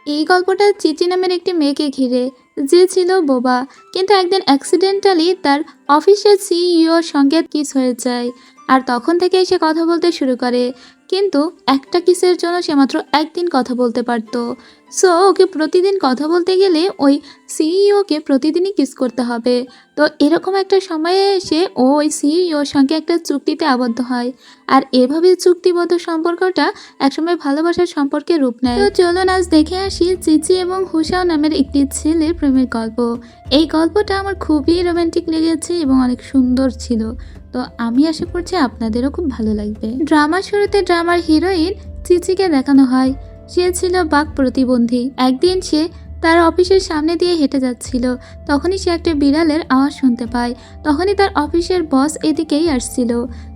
এই গল্পটা চিচি নামের একটি মেয়েকে ঘিরে, যে ছিল বোবা, কিন্তু একদিন অ্যাক্সিডেন্টালি তার অফিসের সিইওর সঙ্গে কিস হয়ে যায়। আর তখন থেকেই সে কথা বলতে শুরু করে, কিন্তু একটা কিসের জন্য সে মাত্র একদিন কথা বলতে পারতো। সো ওকে প্রতিদিন কথা বলতে গেলে ওই সিইওকে প্রতিদিনই কিস করতে হবে। তো এরকম একটা সময়ে এসে ও ওই সিইওর সঙ্গে একটা চুক্তিতে আবদ্ধ হয়, আর এভাবে চুক্তিবদ্ধ সম্পর্কটা একসময় ভালোবাসার সম্পর্কে রূপ নেয়। তো চলুন আজ দেখে আসি চিচি এবং হুসাও নামের একটি ছেলের প্রেমের গল্প। এই গল্পটা আমার খুবই রোমান্টিক লেগেছে এবং অনেক সুন্দর ছিল। তো আমি আশা করছি আপনাদেরও খুব ভালো লাগবে। ড্রামার শুরুতে ড্রামার হিরোইন চিচিকে দেখানো হয়। সে ছিল বাক প্রতিবন্ধী। একদিন সে তার অফিসের সামনে দিয়ে হেঁটে যাচ্ছিল, তখনই সে একটা বিড়ালের আওয়াজ শুনতে পায়। তখনই তার অফিসের বস এদিকেই আসছিল।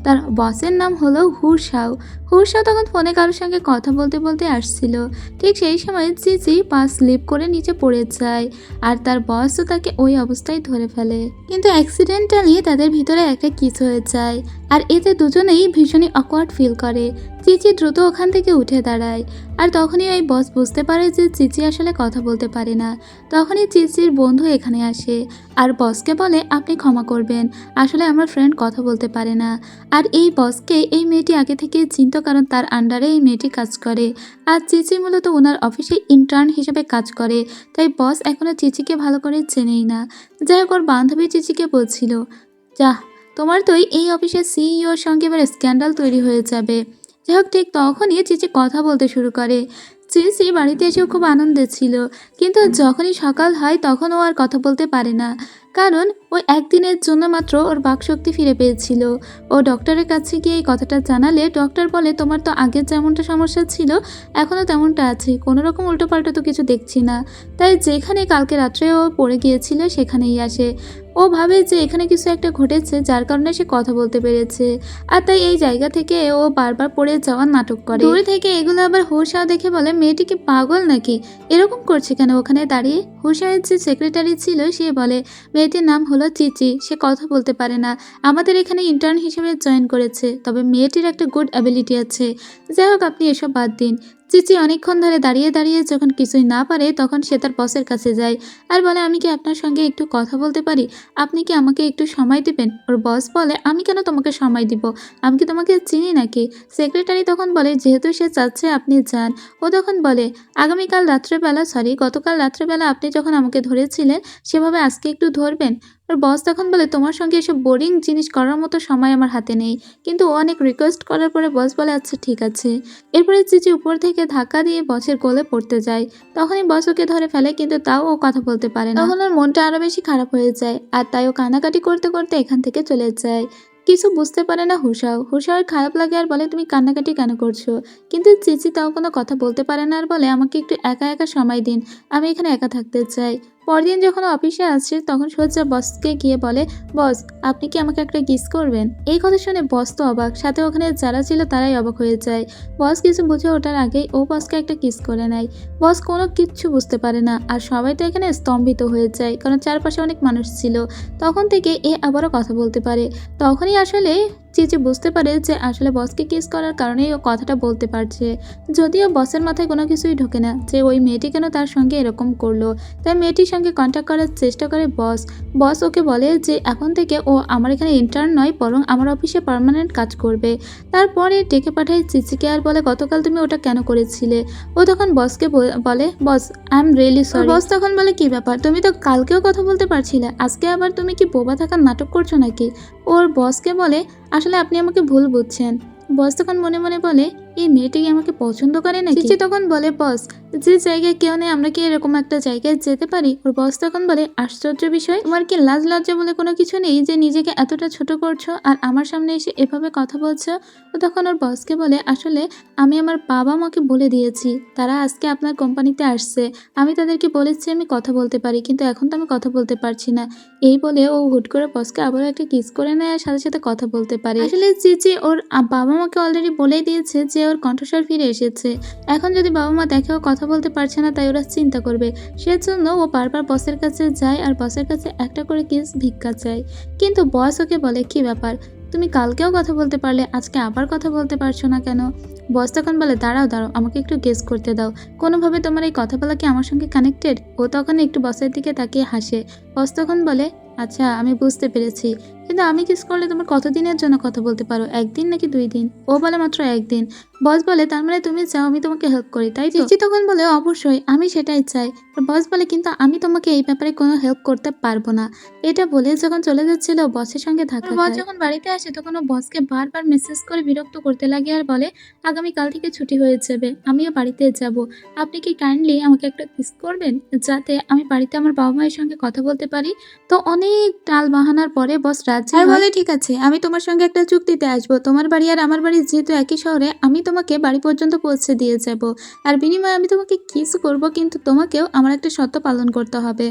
তার বসের নাম হলো হুসাও। হুসাও তখন ফোনে কারোর সঙ্গে কথা বলতে বলতে আসছিল। ঠিক সেই সময় চিচি পা স্লিপ করে নিচে পড়ে যায়, আর তার বসও তাকে ওই অবস্থায় ধরে ফেলে। কিন্তু অ্যাক্সিডেন্টালি তাদের ভিতরে একটা কিস হয়ে যায়, আর এতে দুজনেই ভীষণই অকওয়ার্ড ফিল করে। চিচি দ্রুত ওখান থেকে উঠে দাঁড়ায়, আর তখনই ওই বস বুঝতে পারে যে চিচি আসলে কথা বলতে পারে না। তখনই চিচির বন্ধু এখানে আসে, আর বসকে বলে আপনি ক্ষমা করবেন, আসলে আমার ফ্রেন্ড কথা বলতে পারে না। আর এই বসকে এই মেয়েটি আগে থেকে চিনত, কারণ তার আন্ডারে এই মেয়েটি কাজ করে। আর চিচি মূলত ওনার অফিসে ইন্টার্ন হিসেবে কাজ করে, তাই বস এখনও চিচিকে ভালো করে চেনেই না। যাই হোক, ওর বান্ধবী চিচিকে বলছিল, যা, তোমার তো এই অফিসের সিইওর সঙ্গে এবার স্ক্যান্ডাল তৈরি হয়ে যাবে। যাই হোক, ঠিক তখনই চিচি কথা বলতে শুরু করে। চিচি বাড়িতে এসেও খুব আনন্দে ছিল, কিন্তু যখনই সকাল হয় তখন ও আর কথা বলতে পারে না, কারণ ওই একদিনের জন্য মাত্র ওর বাকশক্তি ফিরে পেয়েছিল। ও ডক্টরের কাছে গিয়ে এই কথাটা জানালে ডক্টর বলে, তোমার তো আগের যেমনটা সমস্যা ছিল এখনও তেমনটা আছে, কোনো রকম উল্টোপাল্টা তো কিছু দেখছি না। তাই যেখানে কালকে রাত্রে ও পড়ে গিয়েছিল সেখানেই আসে। ও ভাবে যে এখানে কিছু একটা ঘটেছে, যার কারণে সে কথা বলতে পেরেছে, আর তাই এই জায়গা থেকে ও বারবার পড়ে যাওয়ার নাটক করে। দূরে থেকে এগুলো আবার হুসাও দেখে বলে, মেয়েটি কি পাগল নাকি, এরকম করছে কেন ওখানে দাঁড়িয়ে? হুসাওয়ের যে সেক্রেটারি ছিল সে বলে, মেয়েটির নাম হলো চিচি, সে কথা বলতে পারে না, আমাদের এখানে ইন্টার্ন হিসেবে জয়েন করেছে, তবে মেয়েটির একটা গুড অ্যাবিলিটি আছে। যাই হোক, আপনি এসব বাদ দিন। চিচি অনেকক্ষণ ধরে দাঁড়িয়ে দাঁড়িয়ে যখন কিছুই না পারে তখন সে তার বসের কাছে যায়, আর বলে, আমি কি আপনার সঙ্গে একটু কথা বলতে পারি, আপনি কি আমাকে একটু সময় দিবেন? ওর বস বলে, আমি কেন তোমাকে সময় দিব, আমি কি তোমাকে চিনি নাকি? সেক্রেটারি তখন বলে, যেহেতু সে চাচ্ছে আপনি যান। ও তখন বলে, গতকাল রাত্রেবেলা আপনি যখন আমাকে ধরেছিলেন সেভাবে আজকে একটু ধরবেন? ওর বস তখন বলে, তোমার সঙ্গে এসব বোরিং জিনিস করার মতো সময় আমার হাতে নেই। কিন্তু ও অনেক রিকোয়েস্ট করার পরে বস বলে, আচ্ছা ঠিক আছে। এরপরে চিচি উপর থেকে ধাক্কা দিয়ে বসের কোলে পড়তে যায়। তখনই বস ওকে ধরে ফেলে, কিন্তু তাও ও কথা বলতে পারে না। তখন ওর মনটা আরো বেশি খারাপ হয়ে যায়, আর তাই ও কান্নাকাটি করতে করতে এখান থেকে চলে যায়। কিছু বুঝতে পারে না হুসাওয়ের খারাপ লাগে আর বলে, তুমি কান্নাকাটি কেন করছো? কিন্তু চিচি তাও কোনো কথা বলতে পারে না, আর বলে, আমাকে একটু একা একা সময় দিন, আমি এখানে একা থাকতে চাই। পরদিন যখন অফিসে আসছে তখন সোজা বসকে গিয়ে বলে, বস, আপনি কি আমাকে একটা কিস করবেন? এই কথা শুনে বস তো অবাক, সাথে ওখানে যারা ছিল তারাই অবাক হয়ে যায়। বস কিছু বুঝে ওঠার আগেই ও বসকে একটা কিস করে নেয়। বস কোনো কিচ্ছু বুঝতে পারে না, আর সবাই তো এখানে স্তম্ভিত হয়ে যায়, কারণ চারপাশে অনেক মানুষ ছিল। তখন থেকে এ আবারও কথা বলতে পারে। তখনই আসলে চিচি বুঝতে পারে যে আসলে বসকে কিস করার কারণেই ও কথাটা বলতে পারছে। যদিও বসের মাথায় কোনো কিছুই ঢোকে না যে ওই মেয়েটি কেন তার সঙ্গে এরকম করলো। তাই মেয়েটির সঙ্গে কন্ট্যাক্ট করার চেষ্টা করে বস ওকে বলে যে এখন থেকে ও আমার এখানে ইন্টার্ন নয়, বরং আমার অফিসে পার্মানেন্ট কাজ করবে। তারপরে ডেকে পাঠায় চিচিকে আর বলে, গতকাল তুমি ওটা কেন করেছিলে? ও তখন বসকে বলে, বস, আই এম রিয়েলি সরি। বস তখন বলে, কি ব্যাপার, তুমি তো কালকেও কথা বলতে পারছিলে, আজকে আবার তুমি কি বোবা থাকার নাটক করছো নাকি? ওর বসকে বলে, আসলে আপনি আমাকে ভুল বুঝছেন। বস তখন মনে মনে বলে, এই মেয়েটি কি আমাকে পছন্দ করে নাকি? চিচি তখন বলে, বস, যে জায়গায় কেউ নেই আমরা কি এরকম একটা জায়গায় যেতে পারি? ওর বস তখন বলে, আশ্চর্য বিষয়, তোমার কি লাজ লজ্জা বলে কোনো কিছু নেই যে নিজেকে এতটা ছোট করছো আর আমার সামনে এসে এভাবে কথা বলছো? ও তখন ওর বসকে বলে, আসলে আমি আমার বাবা মাকে বলে দিয়েছি, তারা আজকে আপনার কোম্পানিতে আসছে, আমি তাদেরকে বলেছি আমি কথা বলতে পারি, কিন্তু এখন তো আমি কথা বলতে পারছি না। এই বলে ও হুট করে বসকে আবারও একটা কিস করে নেয় আর সাথে সাথে কথা বলতে পারে। আসলে চিচি ওর বাবা মাকে অলরেডি বলেই দিয়েছে যে ওর কণ্ঠস্বর ফিরে এসেছে। এখন যদি বাবা মা দেখে ও কথা বলতে পারছে না, তাই ওরা চিন্তা করবে। সেজন্য ও বারবার বসের কাছে যায় আর বসের কাছে একটা করে কিস ভিক্ষা চায়। কিন্তু বস ওকে বলে, কি ব্যাপার, তুমি কালকেও কথা বলতে পারলে, আজকে আবার কথা বলতে পারছো না কেন? বস তখন বলে, দাঁড়াও দাঁড়াও, আমাকে একটু গেস করতে দাও, কোনোভাবে তোমার এই কথা বলা কি আমার সঙ্গে কানেক্টেড? ও তখন একটু বসের দিকে তাকিয়ে হাসে। বস তখন বলে, আচ্ছা আমি বুঝতে পেরেছি, কিন্তু আমি কিস করলে তোমার কতদিনের জন্য কথা বলতে পারো, 1 দিন নাকি 2 দিন? ও বলে মাত্র 1 দিন। বস বলে, তার মানে তুমি চাও আমি তোমাকে হেল্প করি, তাই তো? চিচি তখন বলে, অবশ্যই আমি সেটাই চাই। বস বলে, কিন্তু আমি তোমাকে এই ব্যাপারে কোনো হেল্প করতে পারবো না। এটা বলে যখন চলে যাচ্ছিল বসের সঙ্গে ধাক্কা খায়। বস যখন বাড়িতে আসে তখন ও বসকে বারবার মেসেজ করে বিরক্ত করতে লাগে আর বলে, আগামীকাল থেকে ছুটি হয়ে যাবে, আমিও বাড়িতে যাব, আপনি কি কাইন্ডলি আমাকে একটা কিস করবেন, যাতে আমি বাড়িতে আমার বাবা মায়ের সঙ্গে কথা বলতে পারি? তো অনেক টাল বাহানার পরে বস রাজি হয়। বলে, ঠিক আছে, আমি তোমার সঙ্গে একটা চুক্তিতে আসবো, তোমার বাড়ি আর আমার বাড়ি যেহেতু একই শহরে, আমি তোমাকে বাড়ি পর্যন্ত পৌঁছে দিয়ে যাব, আর বিনিময়ে আমি তোমাকে কিস করব, কিন্তু তোমাকেও আমার একটা শর্ত পালন করতে হবে।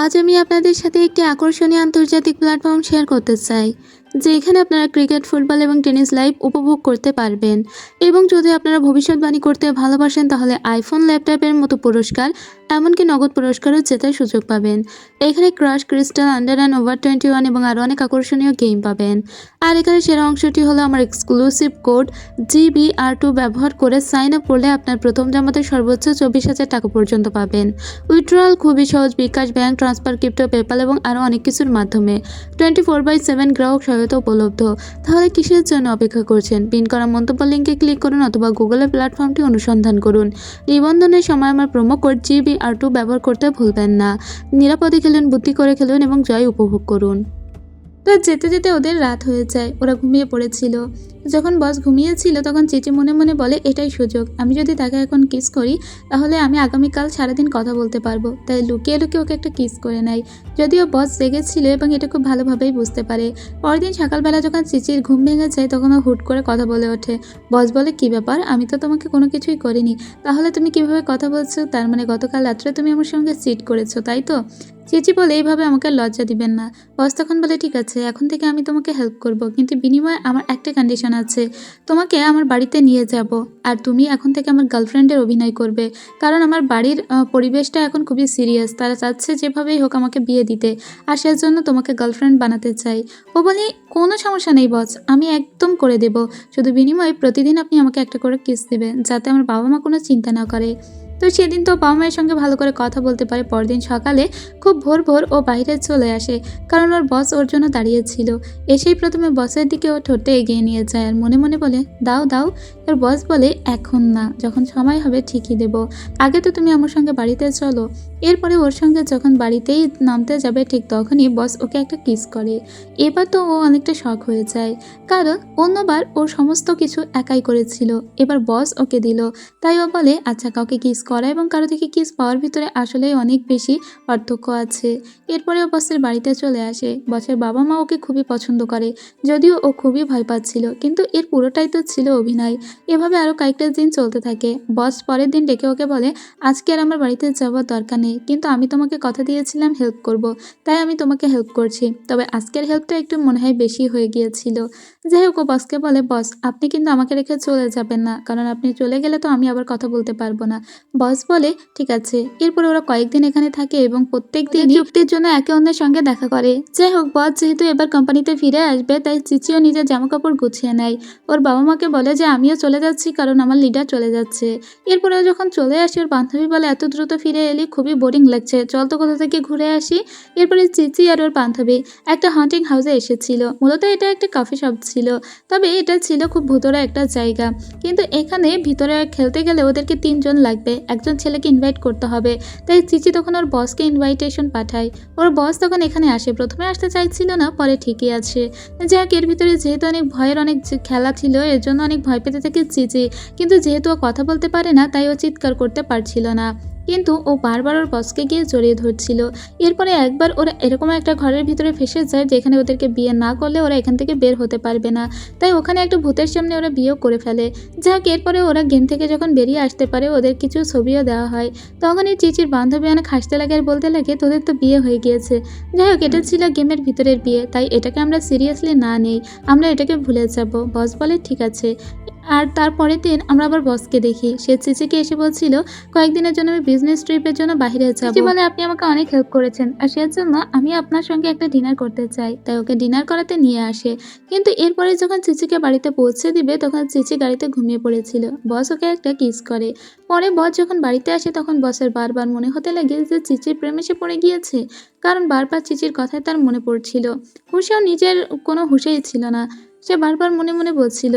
আজ আমি আপনাদের সাথে একটি আকর্ষণীয় আন্তর্জাতিক প্ল্যাটফর্ম শেয়ার করতে চাই, যেখানে আপনারা ক্রিকেট, ফুটবল এবং টেনিস লাইভ উপভোগ করতে পারবেন। এবং যদি আপনারা ভবিষ্যৎবাণী করতে ভালোবাসেন তাহলে আইফোন, ল্যাপটপের মতো পুরস্কার, এমনকি নগদ পুরস্কারও জেতার সুযোগ পাবেন। এখানে crash, crystal, under and over 21 এবং আরও অনেক আকর্ষণীয় গেম পাবেন। আর এখানে সেরা অংশটি হলো আমার এক্সক্লুসিভ কোড GBR2 ব্যবহার করে সাইন আপ করলে আপনার প্রথম জমাতে সর্বোচ্চ 24,000 টাকা পর্যন্ত পাবেন। উইথড্রয়াল খুবই সহজ, বিকাশ, ব্যাংক ট্রান্সফার, ক্রিপ্টো, পেপ্যাল এবং আরও অনেক কিছুর মাধ্যমে 24/7 গ্রাহক সহায়তা উপলব্ধ। তাহলে কিসের জন্য অপেক্ষা করছেন? পিন করা মন্তব্য লিঙ্কে ক্লিক করুন অথবা গুগলের প্ল্যাটফর্মটি অনুসন্ধান করুন। নিবন্ধনের সময় আমার প্রোমো কোড GBR2 ব্যবহার করতে ভুলবেন না। নিরাপদে খেলুন, বুদ্ধি করে খেলুন এবং জয় উপভোগ করুন। তো যেতে যেতে ওদের রাত হয়ে যায়, ওরা ঘুমিয়ে পড়েছিল। যখন বস ঘুমিয়েছিল তখন চেঁচি মনে মনে বলে, এটাই সুযোগ, আমি যদি তাকে এখন কিস করি তাহলে আমি আগামীকাল সারাদিন কথা বলতে পারবো। তাই লুকিয়ে লুকিয়ে ওকে একটা কিস করে নেয়। যদিও বস জেগেছিল এবং এটা খুব ভালোভাবেই বুঝতে পারে। পরদিন সকালবেলা যখন চিচির ঘুম ভেঙে যায় তখন ও হুট করে কথা বলে ওঠে। বস বলে, কি ব্যাপার, আমি তো তোমাকে কোনো কিছুই করিনি, তাহলে তুমি কিভাবে কথা বলছো? তার মানে গতকাল রাত্রে তুমি আমার সঙ্গে চিট করেছো, তাই তো? চেঁচি বলে, এইভাবে আমাকে লজ্জা দিবেন না। বস তখন বলে, ঠিক আছে, এখন থেকে আমি তোমাকে হেল্প করব, কিন্তু বিনিময়ে আমার একটা কন্ডিশন আছে, তোমাকে আমার বাড়িতে নিয়ে যাব, আর তুমি এখন থেকে আমার গার্লফ্রেন্ডের অভিনয় করবে, কারণ আমার বাড়ির পরিবেশটা এখন খুবই সিরিয়াস, তারা চাচ্ছে যেভাবেই হোক আমাকে বিয়ে দিতে, আর সেজন্য তোমাকে গার্লফ্রেন্ড বানাতে চাই। ও বলে, কোনো সমস্যা নেই বস, আমি একদম করে দেব, শুধু বিনিময়ে প্রতিদিন আপনি আমাকে একটা করে কিস দেবেন, যাতে আমার বাবা মা কোনো চিন্তা না করে। তো সেদিন তো বাবা মায়ের সঙ্গে ভালো করে কথা বলতে পারে। পরদিন সকালে খুব ভোর ভোর ও বাইরে চলে আসে, কারণ ওর বস ওর জন্য দাঁড়িয়েছিল। এসেই প্রথমে বসের দিকে ও ঠোঁটে এগিয়ে নিয়ে যায় আর মনে মনে বলে, দাও দাও। এর বস বলে, এখন না, যখন সময় হবে ঠিকই দেব, আগে তো তুমি আমার সঙ্গে বাড়িতে চলো। এরপরে ওর সঙ্গে যখন বাড়িতেই নামতে যাবে ঠিক তখনই বস ওকে একটা কিস করে। এবার তো ও অনেকটা শক হয়ে যায়, কারণ অন্যবার ও সমস্ত কিছু একাই করেছিল, এবার বস ওকে দিল। তাই ও বলে, আচ্ছা, কাউকে কিস করা এবং কারো থেকে কিস পাওয়ার ভিতরে আসলেই অনেক বেশি পার্থক্য আছে। এরপরে ও বসের বাড়িতে চলে আসে। বসের বাবা মা ওকে খুবই পছন্দ করে, যদিও ও খুবই ভয় পাচ্ছিল, কিন্তু এর পুরোটাই তো ছিল অভিনয়। এভাবে আরও কয়েকটা দিন চলতে থাকে। বস পরের দিন ডেকে ওকে বলে, আজকে আর আমার বাড়িতে যাওয়ার দরকার নেই, কিন্তু আমি তোমাকে কথা দিয়েছিলাম হেল্প করব, তাই আমি তোমাকে হেল্প করছি, তবে আজকের হেল্পটা একটু মনে হয় বেশি হয়ে গিয়েছিল। যাই হোক, ও বসকে বলে, বস আপনি কিন্তু আমাকে রেখে চলে যাবেন না, কারণ আপনি চলে গেলে তো আমি আবার কথা বলতে পারবো না। বস বলে, ঠিক আছে। এরপরে ওরা কয়েকদিন এখানে থাকে এবং প্রত্যেক দিন চুক্তির জন্য একে অন্যের সঙ্গে দেখা করে। যাই হোক, বস যেহেতু এবার কোম্পানিতে ফিরে আসবে তাই চিচিও নিজের জামাকাপড় গুছিয়ে নেয়। ওর বাবা মাকে বলে যে আমিও চলে যাচ্ছি, কারণ আমার লিডার চলে যাচ্ছে। এরপরে ও যখন চলে আসে ওর বান্ধবী বলে, এত দ্রুত ফিরে এলি, খুবই বোরিং লাগছে, চল তো কোথা থেকে ঘুরে আসি। এরপরে চিচি আর ওর বান্ধবী একটা হান্টিং হাউসে এসেছিল। মূলত এটা একটা কফি শপ ছিল, তবে এটা ছিল খুব ভুতুরে একটা জায়গা। কিন্তু এখানে ভিতরে খেলতে গেলে ওদেরকে 3 জন লাগবে, একজন ছেলেকে ইনভাইট করতে হবে। তাই চিচি তখন ওর বসকে ইনভাইটেশন পাঠায়। ওর বস তখন এখানে আসে, প্রথমে আসতে চাইছিল না, পরে ঠিকই আছে। যাক, এর ভিতরে যেহেতু অনেক ভয়ের অনেক খেলা ছিল, এর জন্য অনেক ভয় পেতে থাকে চিচি, কিন্তু যেহেতু ও কথা বলতে পারে না তাই ও চিৎকার করতে পারছিল না, কিন্তু ও বারবার ওর বসকে গিয়ে জড়িয়ে ধরছিল। এরপরে একবার ওরা এরকম একটা ঘরের ভিতরে ফেসে যায় যেখানে ওদেরকে বিয়ে না করলে ওরা এখান থেকে বের হতে পারবে না, তাই ওখানে একটা ভূতের সামনে ওরা বিয়েও করে ফেলে। যাক, এরপরে ওরা গেম থেকে যখন বেরিয়ে আসতে পারে ওদের কিছু ছবিও দেওয়া হয়। তখনই চিচির বান্ধবী অনেক হাসতে লাগে আর বলতে লাগে, তোদের তো বিয়ে হয়ে গিয়েছে। যাই হোক, এটা ছিল গেমের ভিতরের বিয়ে, তাই এটাকে আমরা সিরিয়াসলি না নেই, আমরা এটাকে ভুলে যাব। বস বলে, ঠিক আছে। আর তারপরের দিন আমরা আবার বসকে দেখি, সে চিচিকে এসে বলছিল কয়েকদিনের জন্য আমি বিজনেস ট্রিপের জন্য বাইরে যাব। চিচি বলে আপনি আমাকে অনেক হেল্প করেছেন আর সেজন্য আমি আপনার সঙ্গে একটা ডিনার করতে চাই, তাই ওকে ডিনার করাতে নিয়ে আসে। কিন্তু এরপরে যখন চিচিকে বাড়িতে পৌঁছে দিবে তখন চিচি গাড়িতে ঘুমিয়ে পড়েছিল। বস ওকে একটা কিস করে। পরে বস যখন বাড়িতে আসে তখন বসের বারবার মনে হতে লাগে যে চিচির প্রেমে সে পড়ে গিয়েছে, কারণ বারবার চিচির কথাই তার মনে পড়ছিল। হুশেও নিজের কোনো হুঁশেই ছিল না। সে বারবার মনে মনে বলছিল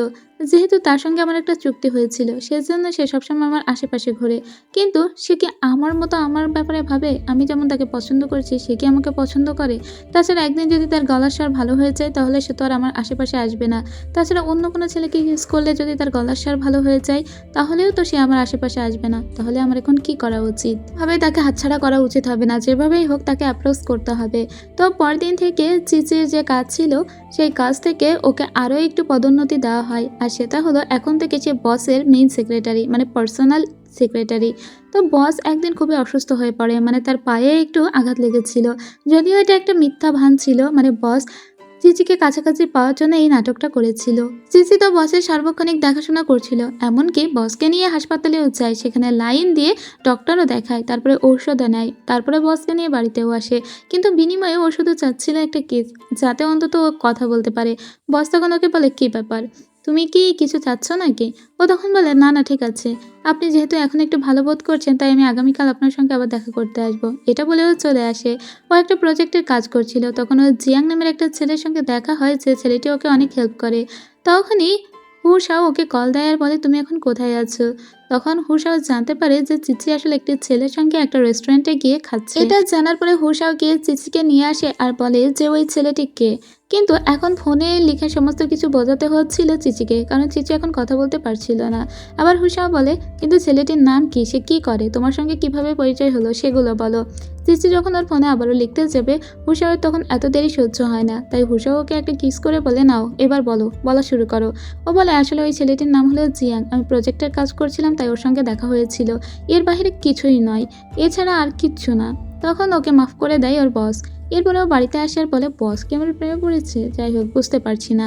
যেহেতু তার সঙ্গে আমার একটা চুক্তি হয়েছিল সেজন্য সে সবসময় আমার আশেপাশে ঘোরে, কিন্তু সে কি আমার মতো আমার ব্যাপারে ভাবে? আমি যেমন তাকে পছন্দ করছি সে কি আমাকে পছন্দ করে? তাছাড়া একদিন যদি তার গলার স্বর ভালো হয়ে যায় তাহলে সে তো আর আমার আশেপাশে আসবে না। তাছাড়া অন্য কোনো ছেলেকে কিস করলে যদি তার গলার স্বর ভালো হয়ে যায় তাহলেও তো সে আমার আশেপাশে আসবে না। তাহলে আমার এখন কি করা উচিত? ভাবে তাকে হাতছাড়া করা উচিত হবে না, যেভাবেই হোক তাকে অ্যাপ্রোচ করতে হবে। তো পরদিন থেকে চিচির যে কাজ ছিল সেই কাজ থেকে ওকে আরও একটু পদোন্নতি দেওয়া হয়, আর সেটা হলো এখন থেকে সে বসের মেইন সেক্রেটারি, মানে পার্সোনাল সেক্রেটারি। তো বস একদিন খুবই অসুস্থ হয়ে পড়ে, মানে তার পায়ে একটু আঘাত লেগেছিল। যদিও এটা একটা মিথ্যা ভান ছিল, মানে বস চিচিকে কাছাকাছি পাওয়ার জন্য এই নাটকটা করেছিল। চিচি তো বসের সার্বক্ষণিক দেখাশোনা করছিল, এমনকি বসকে নিয়ে হাসপাতালেও যায়, সেখানে লাইন দিয়ে ডক্টরও দেখায়, তারপরে ঔষধও নেয়, তারপরে বসকে নিয়ে বাড়িতেও আসে। কিন্তু বিনিময়ে ও শুধু চাচ্ছিল একটা কিস, যাতে অন্তত ও কথা বলতে পারে। বস তখন ওকে বলে কি ব্যাপার, তুমি কি কিছু চাচ্ছ নাকি? ও তখন বলে না না ঠিক আছে, আপনি যেহেতু এখন একটু ভালো বোধ করছেন তাই আমি আগামীকাল আপনার সঙ্গে আবার দেখা করতে আসবো। এটা বলেও চলে আসে। ও একটা প্রজেক্টের কাজ করছিল, তখন ও জিয়াং নামের একটা ছেলের সঙ্গে দেখা হয়, যে ছেলেটি ওকে অনেক হেল্প করে। তখনই হুশাও ওকে কল দেয় আর বলে তুমি এখন কোথায় আছো। তখন হুশাও জানতে পারে যে চিচি আসলে একটি ছেলের সঙ্গে একটা রেস্টুরেন্টে গিয়ে খাচ্ছে। এটা জানার পরে হুশাও গিয়ে চিচিকে নিয়ে আসে আর বলে যে ওই ছেলেটি কে। কিন্তু এখন ফোনে লিখে সমস্ত কিছু বোঝাতে হচ্ছিল চিচিকে, কারণ চিচি এখন কথা বলতে পারছিল না। আবার হুশাও বলে কিন্তু ছেলেটির নাম কি, সে কি করে, তোমার সঙ্গে কিভাবে পরিচয় হলো সেগুলো বলো। চিচি যখন ওর ফোনে আবারও লিখতে যাবে হুশাওয়ের তখন এত দেরি সহ্য হয় না, তাই হুশাও ওকে একটা কিস করে বলে নাও এবার বলো, বলা শুরু করো। ও বলে আসলে ওই ছেলেটির নাম হলো জিয়াং, আমি প্রজেক্টের কাজ করছিলাম তাই ওর সঙ্গে দেখা হয়েছিল, এর বাইরে কিছুই নয়, এছাড়া আর কিচ্ছু না। তখন ওকে মাফ করে দেয় ওর বস। এরপরে ও বাড়িতে আসার বলে বস কি আমার প্রেমে পড়েছে, যাই হোক বুঝতে পারছি না।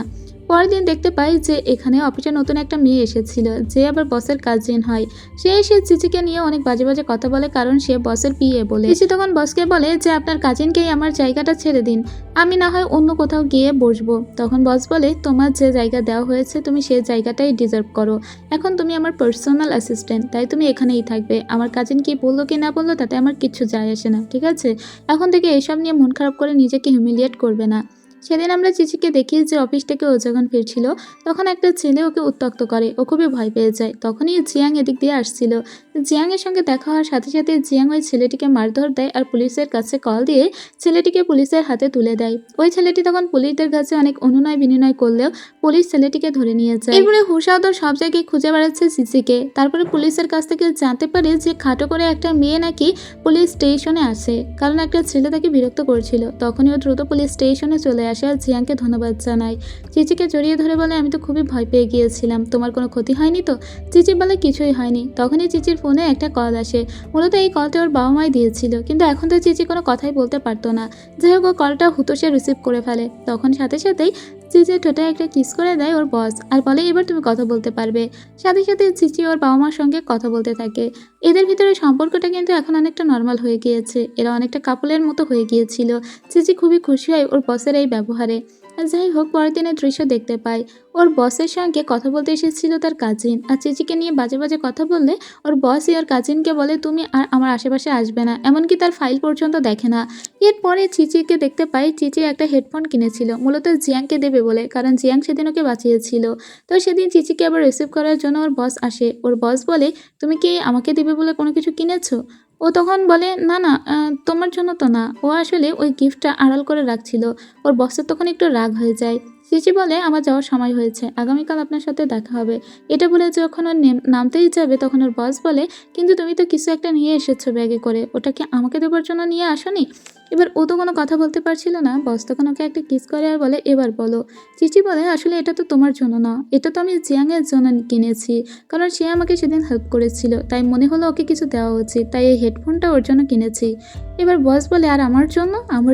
পরের দিন দেখতে পাই যে এখানে অফিসে নতুন একটা মেয়ে এসেছিল, যে আবার বসের কাজিন হয়। সে এসে চিচিকে নিয়ে অনেক বাজে বাজে কথা বলে, কারণ সে বসের পিএ বলে। চিচি তখন বসকে বলে যে আপনার কাজিনকেই আমার জায়গাটা ছেড়ে দিন, আমি না হয় অন্য কোথাও গিয়ে বসবো। তখন বস বলে তোমার যে জায়গা দেওয়া হয়েছে তুমি সেই জায়গাটাই ডিজার্ভ করো, এখন তুমি আমার পার্সোনাল অ্যাসিস্ট্যান্ট, তাই তুমি এখানেই থাকবে। আমার কাজিন কি বললো কি না বললো তাতে আমার কিচ্ছু যায় আসে না, ঠিক আছে? এখন থেকে এসব নিয়ে মন খারাপ করে নিজেকে হিউমিলিয়েট করবে না। সেদিন আমরা চিচিকে দেখি যে অফিস থেকে ও যখন ফিরছিল তখন একটা ছেলে ওকে উত্ত্যক্ত করে, ও খুবই ভয় পেয়ে যায়। তখনই জিয়াং এদিক দিয়ে আসছিল। জিয়াংয়ের সঙ্গে দেখা হওয়ার সাথে সাথে জিয়াং ওই ছেলেটিকে মারধর দেয় আর পুলিশের কাছে কল দিয়ে ছেলেটিকে পুলিশের হাতে তুলে দেয়। ওই ছেলেটি তখন পুলিশদের কাছে অনেক অনুনয় বিনিময় করলেও পুলিশ ছেলেটিকে ধরে নিয়ে যায়। এরপরে হুশাও তো সব জায়গায় খুঁজে বেড়াচ্ছে চিচিকে। তারপরে পুলিশের কাছ থেকে জানতে পারে যে খাটো করে একটা মেয়ে নাকি পুলিশ স্টেশনে আসে, কারণ একটা ছেলে তাকে বিরক্ত করছিল। তখনই ও দ্রুত পুলিশ স্টেশনে চলে আসে আর জিয়াংকে ধন্যবাদ জানায়। চিচিকে জড়িয়ে ধরে বলে আমি তো খুবই ভয় পেয়ে গিয়েছিলাম, তোমার কোনো ক্ষতি হয়নি তো? চিচি বলে কিছুই হয়নি। তখনই চিচির ফোনে একটা কল আসে, মূলত এই কলটা ওর বাবা মাই দিয়েছিল, কিন্তু এখন তো চিচি কোনো কথাই বলতে পারতো না। যাই হোক ও কলটা হুতোষে রিসিভ করে ফেলে। তখন সাথে সাথেই চিচির ঠোঁটে একটা কিস করে দেয় ওর বস আর বলে এবার তুমি কথা বলতে পারবে। সাথে সাথে চিচি ওর বাবা মার সঙ্গে কথা বলতে থাকে। এদের ভিতরে সম্পর্কটা কিন্তু এখন অনেকটা নর্মাল হয়ে গিয়েছে, এরা অনেকটা কাপলের মতো হয়ে গিয়েছিল। চিচি খুবই খুশি হয় ওর বসের এই ব্যবহারে। যাই হোক পরের দিনের দৃশ্য দেখতে পাই, ওর বসের সঙ্গে কথা বলতে এসেছিল তার কাজিন, আর চিচিকে নিয়ে বাজে বাজে কথা বললে ওর বসই ওর কাজিনকে বলে তুমি আর আমার আশেপাশে আসবে না, এমনকি তার ফাইল পর্যন্ত দেখে না। এরপরে চিচিকে দেখতে পাই চিচি একটা হেডফোন কিনেছিল মূলত জিয়াংকে দেবে বলে, কারণ জিয়াং সেদিন ওকে বাঁচিয়েছিল। তো সেদিন চিচিকে আবার রিসিভ করার জন্য ওর বস আসে। ওর বস বলে তুমি কি আমাকে দেবে বলে কোনো কিছু কিনেছো? ও তখন বলে না না তোমার জন্য তো না, ও আসলে ওই গিফটটা আড়াল করে রাখছিল। ওর বসের তখন একটু রাগ হয়ে যায়। চিচি বলে আমার যাওয়ার সময় হয়েছে, আগামীকাল আপনার সাথে দেখা হবে। এটা বলে যখন ওর নামতেই যাবে তখন ওর বস বলে কিন্তু তুমি তো কিছু একটা নিয়ে এসেছো ব্যাগে করে, ওটা কি আমাকে দেবার জন্য নিয়ে আসোনি? এবার ও তো কোনো কথা বলতে পারছিল না। বস তখন ওকে একটা কিস করে আর বলে, এবার বলো। চিচি বলে, আসলে এটা তো তোমার জন্য না, এটা তো আমি জিয়াংয়ের জন্য কিনেছি, কারণ সে আমাকে সেদিন হেল্প করেছিল, তাই মনে হলো ওকে কিছু দেওয়া উচিত, তাই এই হেডফোনটা ওর জন্য কিনেছি। এবার বস বলে, আর আমার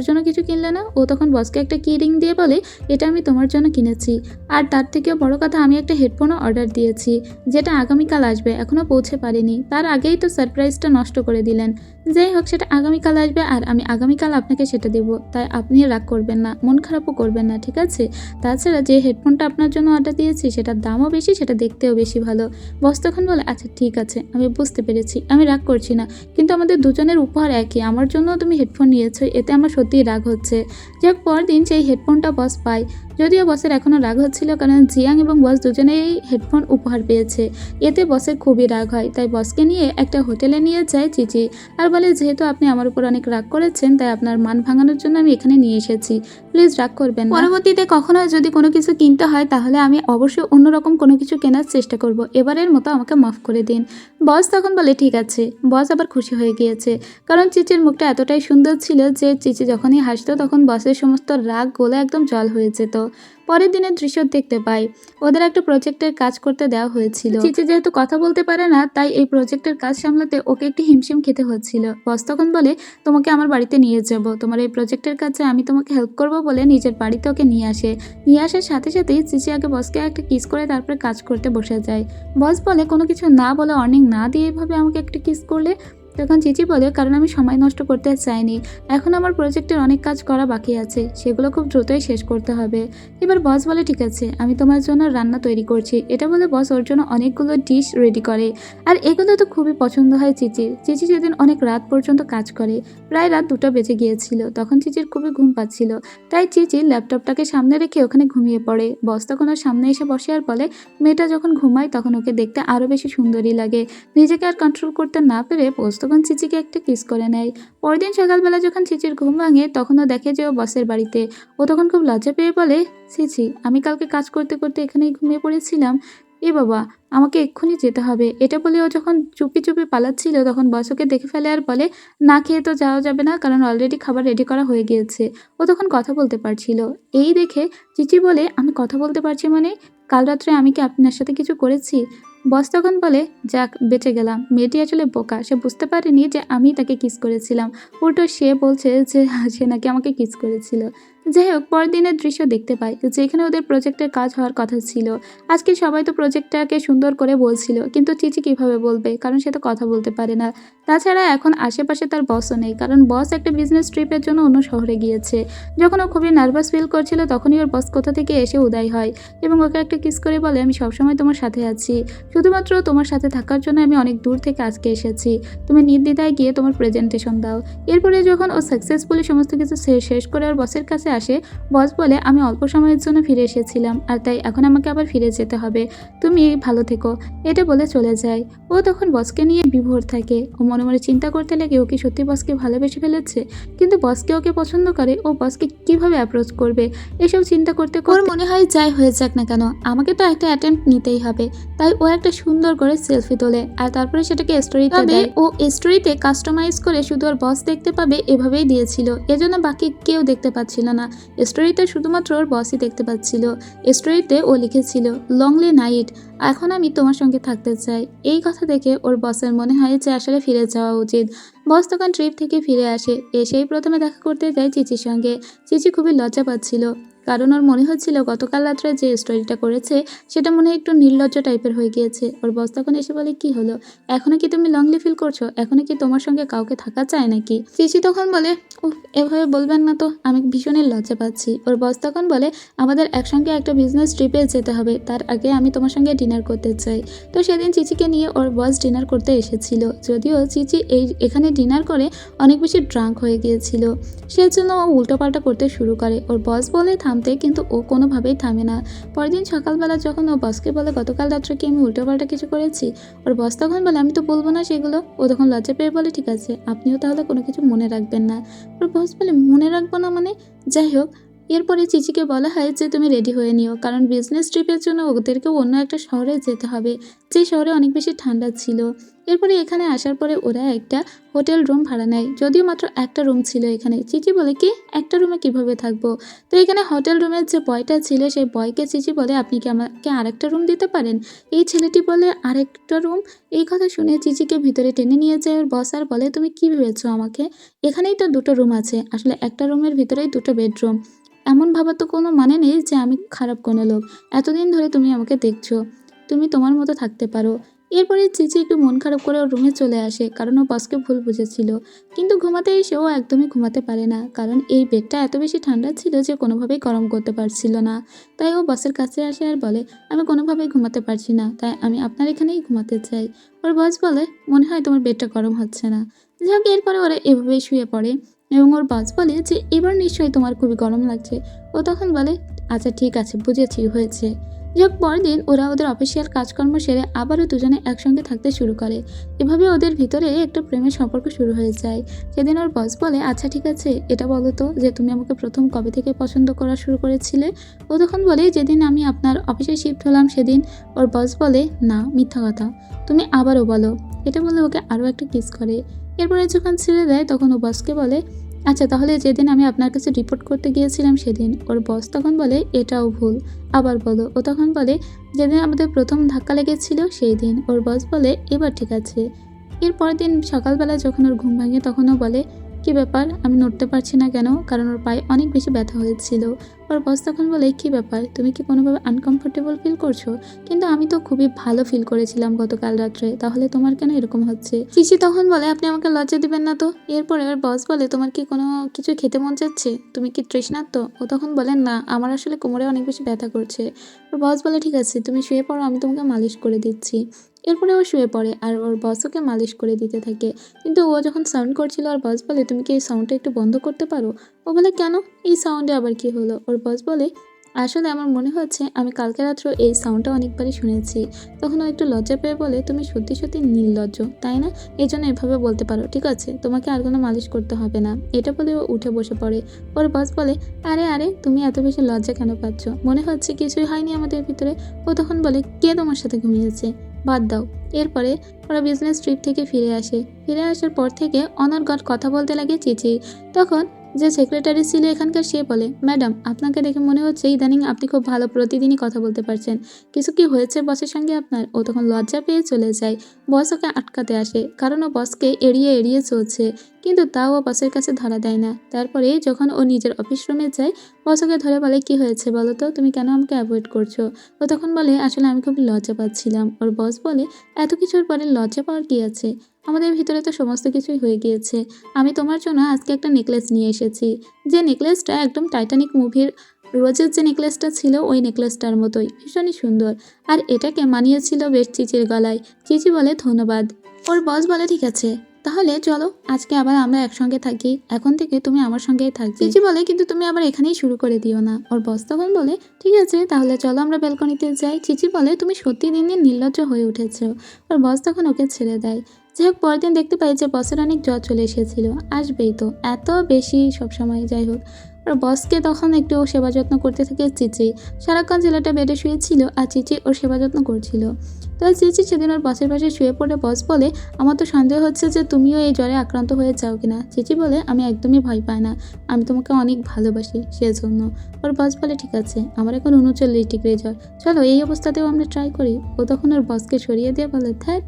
জন্য কিছু কিনলে না? ও তখন বসকে একটা কি রিং দিয়ে বলে, এটা আমি তোমার জন্য কিনেছি, আর তার থেকেও বড় কথা আমি একটা হেডফোনও অর্ডার দিয়েছি, যেটা আগামীকাল আসবে, এখনও পৌঁছে পারিনি। তার আগেই তো সারপ্রাইজটা নষ্ট করে দিলেন। যাই হোক, সেটা আগামীকাল আসবে আর আমি আগামীকাল আপনাকে সেটা দেব, তাই আপনি রাগ করবেন না, মন খারাপও করবেন না, ঠিক আছে? তাছাড়া যে হেডফোনটা আপনার জন্য অর্ডার দিয়েছি সেটার দামও বেশি, সেটা দেখতেও বেশি ভালো। বস তখন বলে, আচ্ছা ঠিক আছে, আমি বুঝতে পেরেছি, আমি রাগ করছি না, কিন্তু আমাদের দুজনের উপহার একই, আমার জন্যও তুমি হেডফোন নিয়েছো, এতে আমার সত্যিই রাগ হচ্ছে। যাক, পরদিন সেই হেডফোনটা বস পায়। যদিও বসের এখনও রাগ হচ্ছিল, কারণ জিয়াং এবং বস দুজনেই হেডফোন উপহার পেয়েছে। এতে বসের খুবই রাগ হয়, তাই বসকে নিয়ে একটা হোটেলে নিয়ে যায় চিচি, আর বলে, যেহেতু আপনি আমার উপর অনেক রাগ করেছেন, তাই আপনার মান ভাঙানোর জন্য আমি এখানে নিয়ে এসেছি, প্লিজ রাগ করবেন না। পরবর্তীতে কখনো যদি কোনো কিছু কিনতে হয় তাহলে আমি অবশ্যই অন্যরকম কোনো কিছু কেনার চেষ্টা করব, এবারের মতো আমাকে মাফ করে দিন। বস তখন বলে, ঠিক আছে। বস আবার খুশি হয়ে গিয়েছে, কারণ চিচির মুখটা এতটাই সুন্দর ছিল যে চিচি যখনই হাসতো তখন বসের সমস্ত রাগ গলে একদম জল হয়ে যেত। পরের দিনের দৃশ্য দেখতে পাই, ওদের একটা প্রজেক্টের কাজ করতে দেওয়া হয়েছিল। চিচি যেহেতু কথা বলতে পারে না, তাই এই প্রজেক্টের কাজ সামলাতে ওকে একটি হিমশিম খেতে হচ্ছিল। বস তখন বলে, তোমাকে আমার বাড়িতে নিয়ে যাব, তোমার এই প্রজেক্টের কাজে আমি তোমাকে হেল্প করব বলে নিজের বাড়িতে ওকে নিয়ে আসে। নিয়ে আসার সাথে সাথেই চিচি আগে বসকে একটা কিস করে তারপরে কাজ করতে বসে যায়। বস বলে, কোনো কিছু না বলে, অর্নিং না দিয়ে এভাবে আমাকে একটা কিস করলে? তখন চিচি বলে, কারণ আমি সময় নষ্ট করতে চাইনি, এখন আমার প্রজেক্টের অনেক কাজ করা বাকি আছে, সেগুলো খুব দ্রুতই শেষ করতে হবে। এবার বস বলে, ঠিক আছে, আমি তোমার জন্য রান্না তৈরি করছি। এটা বলে বস ওর জন্য অনেকগুলো ডিশ রেডি করে, আর এগুলো তো খুবই পছন্দ হয় চিচির। চিচি সেদিন অনেক রাত পর্যন্ত কাজ করে, প্রায় রাত 2টা বেজে গিয়েছিল। তখন চিচির খুবই ঘুম পাচ্ছিল, তাই চিচি ল্যাপটপটাকে সামনে রেখে ওখানে ঘুমিয়ে পড়ে। বস তখন ওর সামনে এসে বসে আর বলে, মেয়েটা যখন ঘুমায় তখন ওকে দেখতে আরও বেশি সুন্দরী লাগে। নিজেকে আর কন্ট্রোল করতে না পেরে বস তখন চিচিকে একটা কিস করে নেয়। পরদিন সকালবেলা যখন চিচির ঘুম ভাঙে তখন ও দেখে যে ও বসের বাড়িতে। ও তখন খুব লজ্জা পেয়ে বলে, ছি, আমি কালকে কাজ করতে করতে এখানেই ঘুমিয়ে পড়েছিলাম, এ বাবা, আমাকে এক্ষুনি যেতে হবে। এটা বলে ও যখন চুপি চুপি পালাচ্ছিল তখন বস ওকে দেখে ফেলে আর বলে, না খেয়ে তো যাওয়া যাবে না, কারণ অলরেডি খাবার রেডি করা হয়ে গিয়েছে। ও তখন কথা বলতে পারছিল। এই দেখে চিচি বলে, আমি কথা বলতে পারছি মানে? কাল রাত্রে আমি কি আপনার সাথে কিছু করেছি? বস তখন বলে, যাক, বেঁচে গেলাম। মেয়েটি আসলে বোকা, সে বুঝতে পারেনি যে আমি তাকে কিস করেছিলাম, উল্টো সে বলছে যে সে নাকি আমাকে কিস করেছিল। যাই হোক, পরের দিনের দৃশ্য দেখতে পাই, যেখানে ওদের প্রজেক্টের কাজ হওয়ার কথা ছিল। আজকে সবাই তো প্রজেক্টটাকে সুন্দর করে বলছিল, কিন্তু চিচি কিভাবে বলবে, কারণ সে তো কথা বলতে পারে না। তাছাড়া এখন আশেপাশে তার বসও নেই, কারণ বস একটা বিজনেস ট্রিপের জন্য অন্য শহরে গিয়েছে। যখন ও খুবই নার্ভাস ফিল করছিল তখনই ওর বস কোথা থেকে এসে উদয় হয় এবং ওকে একটা কিস করে বলে, আমি সবসময় তোমার সাথে আছি, শুধুমাত্র তোমার সাথে থাকার জন্য আমি অনেক দূর থেকে আজকে এসেছি, তুমি নির্দ্বিধায় গিয়ে তোমার প্রেজেন্টেশন দাও। এরপরে যখন ও সাকসেসফুলি সমস্ত কিছু শেষ করে ওর বসের কাছে আসে, বস বলে, আমি অল্প সময়ের জন্য ফিরে এসেছিলাম, আর তাই এখন আমাকে আবার ফিরে যেতে হবে, তুমি ভালো থেকো। এটা বলে চলে যায়। ও তখন বসকে নিয়ে বিভোর থাকে। ও মনে মনে চিন্তা করতে লাগে, ও কি সত্যি বসকে ভালোবেসে ফেলেছে? কিন্তু বসকে ওকে পছন্দ করে, ও বসকে কিভাবে অ্যাপ্রোচ করবে? এসব চিন্তা করতে ওর মনে হয় যাই হয়ে যাক না কেন, আমাকে তো একটা অ্যাটেম্প্ট নিতেই হবে। তাই ও একটা সুন্দর করে সেলফি তোলে আর তারপরে সেটাকে স্টোরিতে দেয়। ও স্টোরিতে কাস্টমাইজ করে শুধু ওর বস দেখতে পাবে এভাবেই দিয়েছিল, এজন্য বাকি কেউ দেখতে পাচ্ছিল না। স্টোরিতে শুধুমাত্র ওর বসই দেখতে পাচ্ছিল। স্টোরিতে ও লিখেছিল, লংলি নাইট, এখন আমি তোমার সঙ্গে থাকতে চাই। এই কথা দেখে ওর বসের মনে হয় যে আসলে ফিরে যাওয়া উচিত। বস তখন ট্রিপ থেকে ফিরে আসে, এসেই প্রথমে দেখা করতে যায় চিচির সঙ্গে। চিচি খুবই লজ্জা পাচ্ছিল, কারণ ওর মনে হচ্ছিল গতকাল রাত্রে যে স্টোরিটা করেছে সেটা মনে হয় একটু নির্লজ্জ টাইপের হয়ে গিয়েছে। ওর বস তখন এসে বলে, কি হলো, এখনো কি তুমি লংলি ফিল করছো? এখনো কি তোমার সঙ্গে কাউকে থাকা চায় নাকি? চিচি তখন বলে, এভাবে বলবেন না তো, আমি ভীষণই লজ্জা পাচ্ছি। ওর বস তখন বলে, আমাদের একসঙ্গে একটা বিজনেস ট্রিপে যেতে হবে, তার আগে আমি তোমার সঙ্গে ডিনার করতে চাই। তো সেদিন চিচিকে নিয়ে ওর বস ডিনার করতে এসেছিল, যদিও চিচি এখানে ডিনার করে অনেক বেশি ড্রাঙ্ক হয়ে গিয়েছিল, সেজন্য ও উল্টোপাল্টা করতে শুরু করে। ওর বস বলে থামতে, কিন্তু ও কোনোভাবেই থামে না। পরের দিন সকালবেলা যখন ও বসকে বলে, গতকাল রাত্রে কি আমি উল্টোপাল্টা কিছু করেছি? ওর বস তখন বলে, আমি তো বলবো না সেগুলো। ও তখন লজ্জা পেয়ে বলে, ঠিক আছে, আপনিও তাহলে কোনো কিছু মনে রাখবেন না। ওর বস বলে, মনে রাখবো না মানে? যাই হোক, এরপরে চিচিকে বলা হয় যে তুমি রেডি হয়ে নিও, কারণ বিজনেস ট্রিপের জন্য ওদেরকেও অন্য একটা শহরে যেতে হবে, যে শহরে অনেক বেশি ঠান্ডা ছিল। এরপরে এখানে আসার পরে ওরা একটা হোটেল রুম ভাড়া নেয়, যদিও মাত্র একটা রুম ছিল এখানে। চিচি বলে কি একটা রুমে কিভাবে থাকবো? তো এখানে হোটেল রুমের যে বয়টা ছিল সেই বয়কে চিচি বলে আপনি কি আমাকে আরেকটা রুম দিতে পারেন? এই ছেলেটি বলে আরেকটা রুম? এই কথা শুনে চিচিকে ভিতরে টেনে নিয়ে যায় ওর বস আর বলে তুমি কি ভেবেছো আমাকে? এখানেই তো দুটো রুম আছে, আসলে একটা রুমের ভিতরেই দুটো বেডরুম। এমন ভাবার তো কোনো মানে নেই যে আমি খারাপ কোনো লোক। এতদিন ধরে তুমি আমাকে দেখছো, তুমি তোমার মতো থাকতে পারো। এরপরে চিচি একটু মন খারাপ করে ওর রুমে চলে আসে, কারণ ও বসকে ভুল বুঝেছিল। কিন্তু ঘুমাতে এসে ও একদমই ঘুমাতে পারে না, কারণ এই বেডটা এত বেশি ঠান্ডা ছিল যে কোনোভাবেই গরম করতে পারছিল না। তাই ও বসের কাছে আসে আর বলে আমি কোনোভাবেই ঘুমাতে পারছি না, তাই আমি আপনার এখানেই ঘুমাতে চাই। ওর বস বলে মনে হয় তোমার বেডটা গরম হচ্ছে না। যাই হোক, এরপরে ওরা এভাবেই শুয়ে পড়ে এবং ওর বস বলে যে এবার নিশ্চয়ই তোমার খুবই গরম লাগছে। ও তখন বলে আচ্ছা ঠিক আছে, বুঝেছি, হয়েছে। যাই হোক, পরের দিন ওরা ওদের অফিসিয়াল কাজকর্ম সেরে আবারও দুজনে একসঙ্গে থাকতে শুরু করে। এভাবে ওদের ভিতরে একটা প্রেমের সম্পর্ক শুরু হয়ে যায়। সেদিন ওর বস বলে আচ্ছা ঠিক আছে, এটা বলো তো যে তুমি আমাকে প্রথম কবে থেকে পছন্দ করা শুরু করেছিলে? ও তখন বলে যেদিন আমি আপনার অফিসে শিফট হলাম সেদিন। ওর বস বলে না, মিথ্যা কথা, তুমি আবারও বলো। এটা বলে ওকে আরও একটা কিস করে। এরপরে যখন ছেড়ে দেয় তখন ও বসকে বলে আচ্ছা তাহলে যেদিন আমি আপনার কাছে রিপোর্ট করতে গিয়েছিলাম সেদিন। ওর বস তখন বলে এটাও ভুল, আবার বলো। ও তখন বলে যেদিন আমাদের প্রথম ধাক্কা লেগেছিল সেই দিন। ওর বস বলে এবার ঠিক আছে। এর পরের দিন সকালবেলা যখন ওর ঘুম ভাঙে তখন ও বলে কি ব্যাপার, আমি নড়তে পারছি না কেন? কারণ ওর পায়ে অনেক বেশি ব্যথা হয়েছিল। ওর বস তখন বলে কি ব্যাপার, তুমি কি কোনোভাবে আনকমফোর্টেবল ফিল করছো? কিন্তু আমি তো খুবই ভালো ফিল করেছিলাম গতকাল রাত্রে, তাহলে তোমার কেন এরকম হচ্ছে? চিচি তখন বলে আপনি আমাকে লজ্জা দিবেন না তো। এরপরে ওর বস বলে তোমার কি কোনো কিছু খেতে মন চাচ্ছে? তুমি কি তৃষ্ণার্ত? ও তখন বলে না, আমার আসলে কোমরে অনেক বেশি ব্যথা করছে। ওর বস বলে ঠিক আছে, তুমি শুয়ে পড়ো, আমি তোমাকে মালিশ করে দিচ্ছি। এরপরে ও শুয়ে পড়ে আর ওর বস ওকে মালিশ করে দিতে থাকে। কিন্তু ও যখন সাউন্ড করছিল ওর বস বলে তুমি কি এই সাউন্ডটা একটু বন্ধ করতে পারো? ও বলে কেন, এই সাউন্ডে আবার কি হলো? ওর বস বলে আসলে আমার মনে হচ্ছে আমি কালকে রাত্রে এই সাউন্ডটা অনেকবারই শুনেছি। তখন ও একটু লজ্জা পেয়ে বলে তুমি সত্যি সত্যি নির্লজ্জ, তাই না? এই জন্য এভাবে বলতে পারো, ঠিক আছে, তোমাকে আর কোনো মালিশ করতে হবে না। এটা বলে ও উঠে বসে পড়ে। ওর বস বলে আরে আরে, তুমি এত বেশি লজ্জা কেন পাচ্ছ? মনে হচ্ছে কিছুই হয়নি আমাদের ভিতরে। ও তখন বলে কে তোমার সাথে ঘুমিয়েছে? বাদ দাও। এরপরে ওরা বিজনেস ট্রিপ থেকে ফিরে আসে। ফিরে আসার পর থেকে অনর্গল কথা বলতে লাগে চিচি। তখন যে সেক্রেটারি ছিল এখানকার সে বলে ম্যাডাম, আপনাকে দেখে মনে হচ্ছে ইদানিং আপনি খুব ভালো প্রতিদিনই কথা বলতে পারছেন। কিছু কি হয়েছে বসের সঙ্গে আপনার? ও তখন লজ্জা পেয়ে চলে যায়। বস ওকে আটকাতে আসে, কারণ ও বসকে এড়িয়ে এড়িয়ে চলছে। কিন্তু তাও ও বসের কাছে ধরা দেয় না। তারপরে যখন ও নিজের অফিস রুমে যায় বস ওকে ধরে বলে কি হয়েছে বলো তো, তুমি কেন আমাকে অ্যাভয়েড করছো? ও তখন বলে আসলে আমি খুব লজ্জা পাচ্ছিলাম। ওর বস বলে এত কিছুর পরে লজ্জা পাওয়ার কি আছে? আমাদের ভিতরে তো সমস্ত কিছুই হয়ে গিয়েছে। আমি তোমার জন্য আজকে একটা নেকলেস নিয়ে এসেছি, যে নেকলেসটা একদম টাইটানিক মুভির রোজের যে নেকলেসটা ছিল ওই নেকলেসটার মতোই, ভীষণই সুন্দর। আর এটাকে মানিয়েছিল বেশ চিচির গলায়। চিচি বলে ধন্যবাদ। ওর বস বলে ঠিক আছে, তাহলে চলো আজকে আবার আমরা একসঙ্গে থাকি, এখন থেকে তুমি আমার সঙ্গেই থাকবে। চিচি বলে কিন্তু তুমি আবার এখানেই শুরু করে দিও না। ওর বস তখন বলে ঠিক আছে, তাহলে চলো আমরা ব্যালকনিতে যাই। চিচি বলে তুমি সত্যি দিন দিন নির্লজ্জ হয়ে উঠেছো। ওর বস তখন ওকে ছেড়ে দেয়। যাই হোক, পরের দিন দেখতে পাই যে বসের অনেক জ্বর চলে এসেছিল। আসবেই তো, এত বেশি সবসময়। যাই হোক, ওর বসকে তখন একটু সেবা যত্ন করতে থাকে চিচি। সারাক্ষণ ছেলেটা বেডে শুয়েছিল আর চিচি ওর সেবা যত্ন করছিল। তো চিচি সেদিন ওর বসের পাশে শুয়ে পড়ে বস বলে আমার তো সন্দেহ হচ্ছে যে তুমিও এই জ্বরে আক্রান্ত হয়ে যাও কিনা। চিচি বলে আমি একদমই ভয় পাই না, আমি তোমাকে অনেক ভালোবাসি সেজন্য। ওর বস বলে ঠিক আছে, আমার এখন 39 ডিগ্রি জ্বর, চলো এই অবস্থাতেও আমরা ট্রাই করি। ও তখন ওর বসকে সরিয়ে দিয়ে বলে ধ্যাৎ।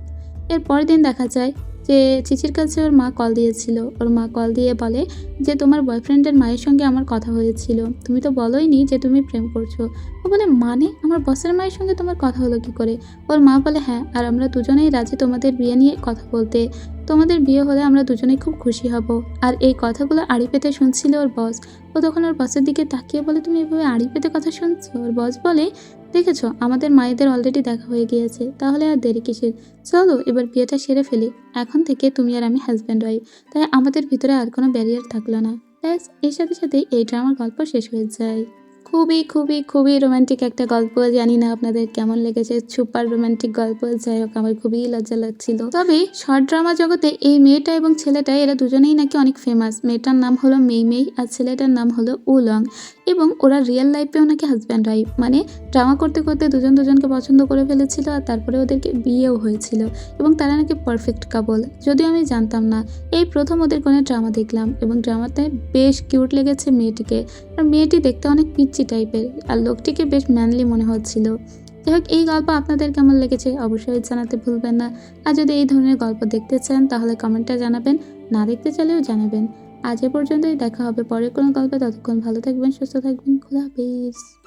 এর পরের দিন দেখা যায় যে চিচির কাছে ওর মা কল দিয়েছিল। ওর মা কল দিয়ে বলে যে তোমার বয়ফ্রেন্ডের মায়ের সঙ্গে আমার কথা হয়েছিল, তুমি তো বলোইনি যে তুমি প্রেম করছো। ও বলে মানে আমার বসের মায়ের সঙ্গে তোমার কথা হলো কি করে? ওর মা বলে হ্যাঁ, আর আমরা দুজনেই রাজি তোমাদের বিয়ে নিয়ে কথা বলতে। তোমাদের বিয়ে হলে আমরা দুজনেই খুব খুশি হব। আর এই কথাগুলো আড়ি পেতে শুনছিল ওর বস। ও তখন ওর বসের দিকে তাকিয়ে বলে তুমি এভাবে আড়ি পেতে কথা শুনছো? ওর বস বলে দেখেছো, আমাদের মায়েদের অলরেডি দেখা হয়ে গিয়েছে, তাহলে আর দেরি কিসের? চলো এবার বিয়েটা সেরে ফেলি। এখন থেকে তুমি আর আমি হাজব্যান্ড ওয়াইফ, তাই আমাদের ভিতরে আর কোনো ব্যারিয়ার থাকলো না। ব্যাস, এর সাথে সাথেই এই ড্রামার গল্প শেষ হয়ে যায়। খুবই, খুবই, খুবই রোমান্টিক একটা গল্প। জানি না আপনাদের কেমন লেগেছে। সুপার রোমান্টিক গল্প। যাই হোক আমার খুবই লজ্জা লাগছিল। তবে শর্ট ড্রামা জগতে এই মেয়েটা এবং ছেলেটা এরা দুজনেই নাকি অনেক ফেমাস। মেয়েটার নাম হলো মেই আর ছেলেটার নাম হলো উলং এবং ওরা রিয়েল লাইফেও নাকি হাসব্যান্ড ওয়াইফ। মানে ড্রামা করতে, করতে দুজন দুজনকে পছন্দ করে ফেলেছিল আর তারপরে ওদেরকে বিয়েও হয়েছিল এবং তারা নাকি পারফেক্ট কাপল। যদিও আমি জানতাম না। এই প্রথম ওদের কোনো ড্রামা দেখলাম এবং ড্রামাতে বেশ কিউট লেগেছে মেয়েটিকে। আর মেয়েটি দেখতে অনেক পিচ্চি টাইপের আর লোকটিকে বেশ ম্যানলি মনে হচ্ছিল। যাই হোক এই গল্প আপনাদের কেমন লেগেছে অবশ্যই জানাতে ভুলবেন না। আর যদি এই ধরনের গল্প দেখতে চান তাহলে কমেন্টে জানাবেন, না দেখতে চাইলেও জানাবেন। আজ এ পর্যন্তই, দেখা হবে পরের কোনো গল্পে। ততক্ষণ ভালো থাকবেন, সুস্থ থাকবেন, খোদা হাফেজ।